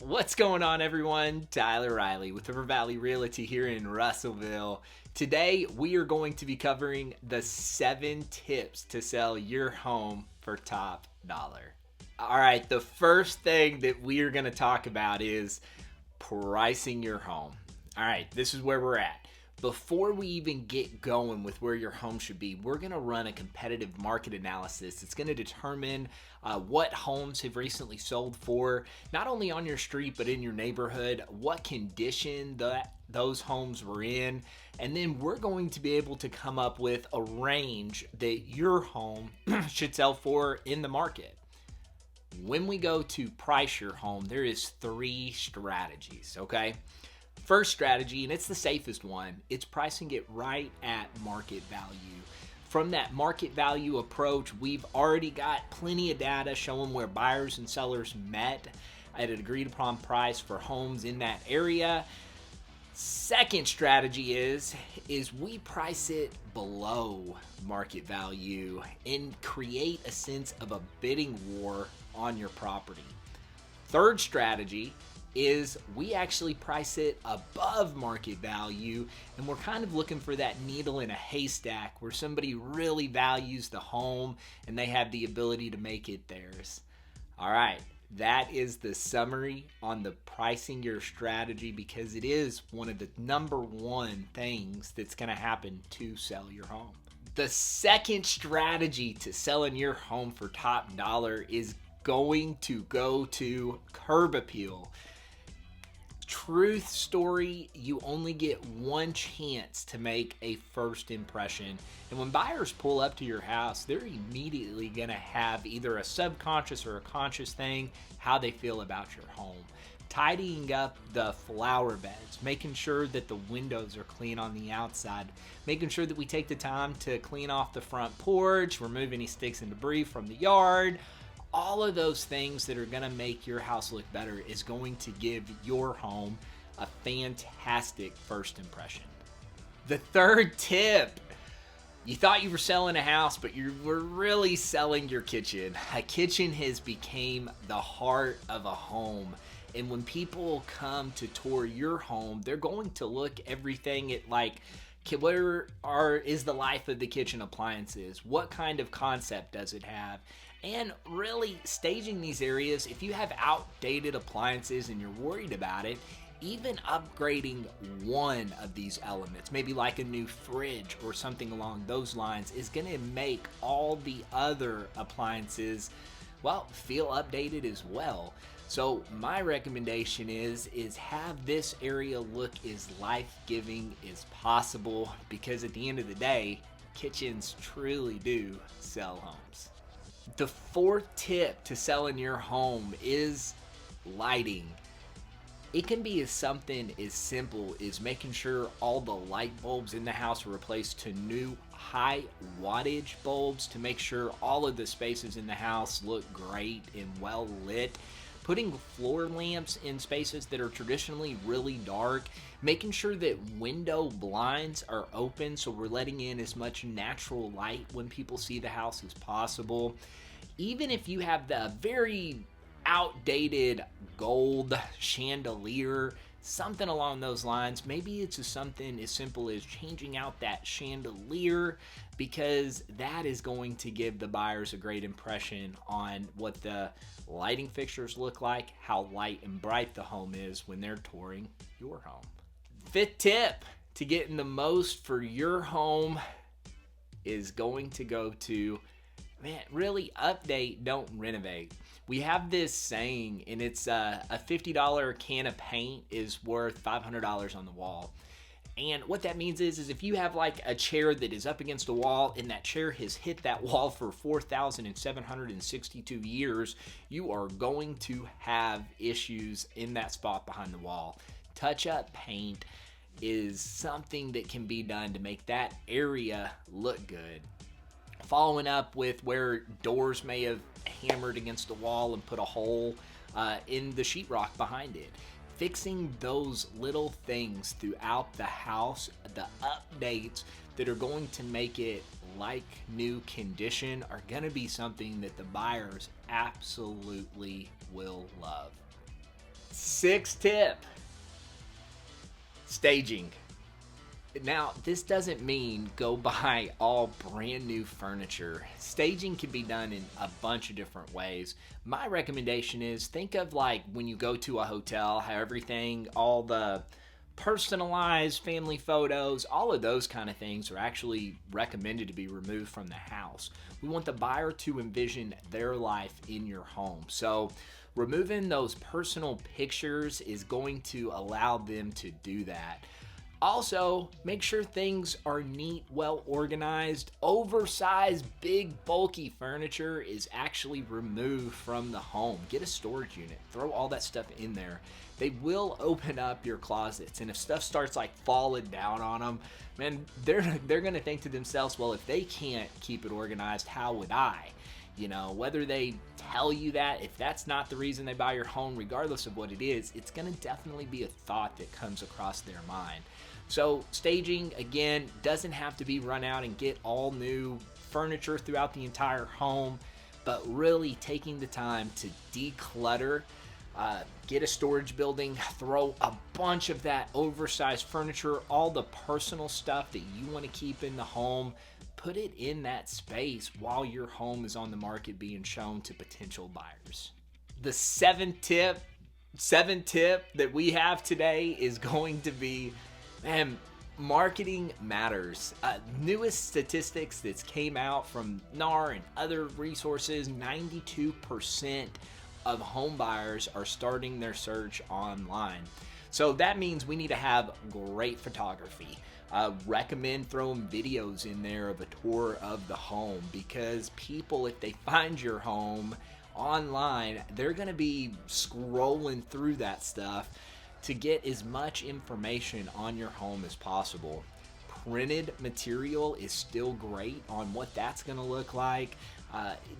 What's going on, everyone? Tyler Riley with River Valley Realty here in Russellville. Today, we are going to be covering the 7 tips to sell your home for top dollar. All right, the first thing that we are going to talk about is pricing your home. All right, this is where we're at. Before we even get going with where your home should be, we're going to run a competitive market analysis. It's going to determine what homes have recently sold for, not only on your street, but in your neighborhood, what condition those homes were in, and then we're going to be able to come up with a range that your home should sell for in the market. When we go to price your home, there is 3 strategies, okay? First strategy, and it's the safest one, it's pricing it right at market value. From that market value approach, we've already got plenty of data showing where buyers and sellers met at an agreed upon price for homes in that area. Second strategy is we price it below market value and create a sense of a bidding war on your property. Third strategy is we actually price it above market value, and we're kind of looking for that needle in a haystack where somebody really values the home and they have the ability to make it theirs. All right, that is the summary on the pricing your strategy, because it is one of the number one things that's going to happen to sell your home. The second strategy to selling your home for top dollar is going to go to curb appeal. Truth story, you only get one chance to make a first impression. And when buyers pull up to your house, they're immediately going to have either a subconscious or a conscious thing how they feel about your home. Tidying up the flower beds, making sure that the windows are clean on the outside, making sure that we take the time to clean off the front porch, remove any sticks and debris from the yard. All of those things that are going to make your house look better is going to give your home a fantastic first impression. The third tip, you thought you were selling a house, but you were really selling your kitchen. A kitchen has become the heart of a home. And when people come to tour your home, they're going to look everything at like, is the life of the kitchen appliances? What kind of concept does it have? And really staging these areas, if you have outdated appliances and you're worried about it, even upgrading one of these elements, maybe like a new fridge or something along those lines, is going to make all the other appliances, well, feel updated as well. So my recommendation is have this area look as life-giving as possible, because at the end of the day, kitchens truly do sell homes. The fourth tip to selling your home is lighting. It can be something as simple as making sure all the light bulbs in the house are replaced to new high wattage bulbs to make sure all of the spaces in the house look great and well lit. Putting floor lamps in spaces that are traditionally really dark, making sure that window blinds are open so we're letting in as much natural light when people see the house as possible. Even if you have the very outdated gold chandelier, something along those lines, maybe it's just something as simple as changing out that chandelier, because that is going to give the buyers a great impression on what the lighting fixtures look like, how light and bright the home is when they're touring your home. Fifth tip to getting the most for your home is going to go to, really update, don't renovate. We have this saying, and it's a $50 can of paint is worth $500 on the wall. And what that means is if you have like a chair that is up against a wall and that chair has hit that wall for 4,762 years, you are going to have issues in that spot behind the wall. Touch-up paint is something that can be done to make that area look good. Following up with where doors may have hammered against a wall and put a hole in the sheetrock behind it. Fixing those little things throughout the house, the updates that are going to make it like new condition, are going to be something that the buyers absolutely will love. Sixth tip, staging. Now, this doesn't mean go buy all brand new furniture. Staging can be done in a bunch of different ways. My recommendation is think of like when you go to a hotel, how everything, all the personalized family photos, all of those kind of things are actually recommended to be removed from the house. We want the buyer to envision their life in your home. So removing those personal pictures is going to allow them to do that. Also, make sure things are neat, well organized. Oversized, big, bulky furniture is actually removed from the home. Get a storage unit, throw all that stuff in there. They will open up your closets, and if stuff starts like falling down on them, man, they're gonna think to themselves, well, if they can't keep it organized, how would I? You know, whether they tell you that, if that's not the reason they buy your home, regardless of what it is, it's gonna definitely be a thought that comes across their mind. So staging, again, doesn't have to be run out and get all new furniture throughout the entire home, but really taking the time to declutter, get a storage building, throw a bunch of that oversized furniture, all the personal stuff that you want to keep in the home, put it in that space while your home is on the market being shown to potential buyers. The seventh tip that we have today is going to be, man, marketing matters. Newest statistics that came out from NAR and other resources, 92% of home buyers are starting their search online. So that means we need to have great photography. Recommend throwing videos in there of a tour of the home, because people, if they find your home online, they're going to be scrolling through that stuff to get as much information on your home as possible. Printed material is still great on what that's going to look like.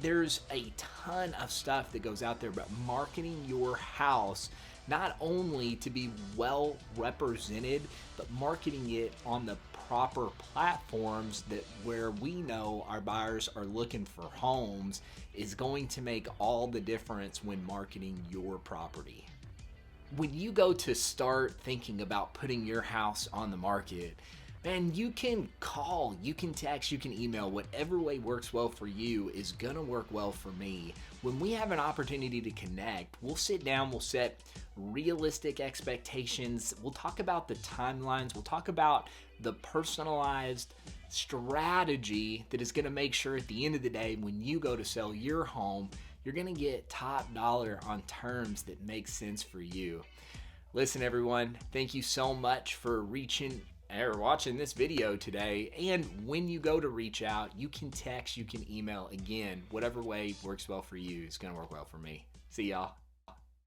There's a ton of stuff that goes out there, but marketing your house not only to be well represented, but marketing it on the proper platforms that where we know our buyers are looking for homes is going to make all the difference when marketing your property. When you go to start thinking about putting your house on the market, man, you can call, you can text, you can email. Whatever way works well for you is gonna work well for me. When we have an opportunity to connect, we'll sit down, we'll set realistic expectations. We'll talk about the timelines. We'll talk about the personalized strategy that is gonna make sure at the end of the day, when you go to sell your home, you're gonna get top dollar on terms that make sense for you. Listen, everyone, thank you so much for watching this video today. And when you go to reach out, you can text, you can email. Again, whatever way works well for you is gonna work well for me. See y'all.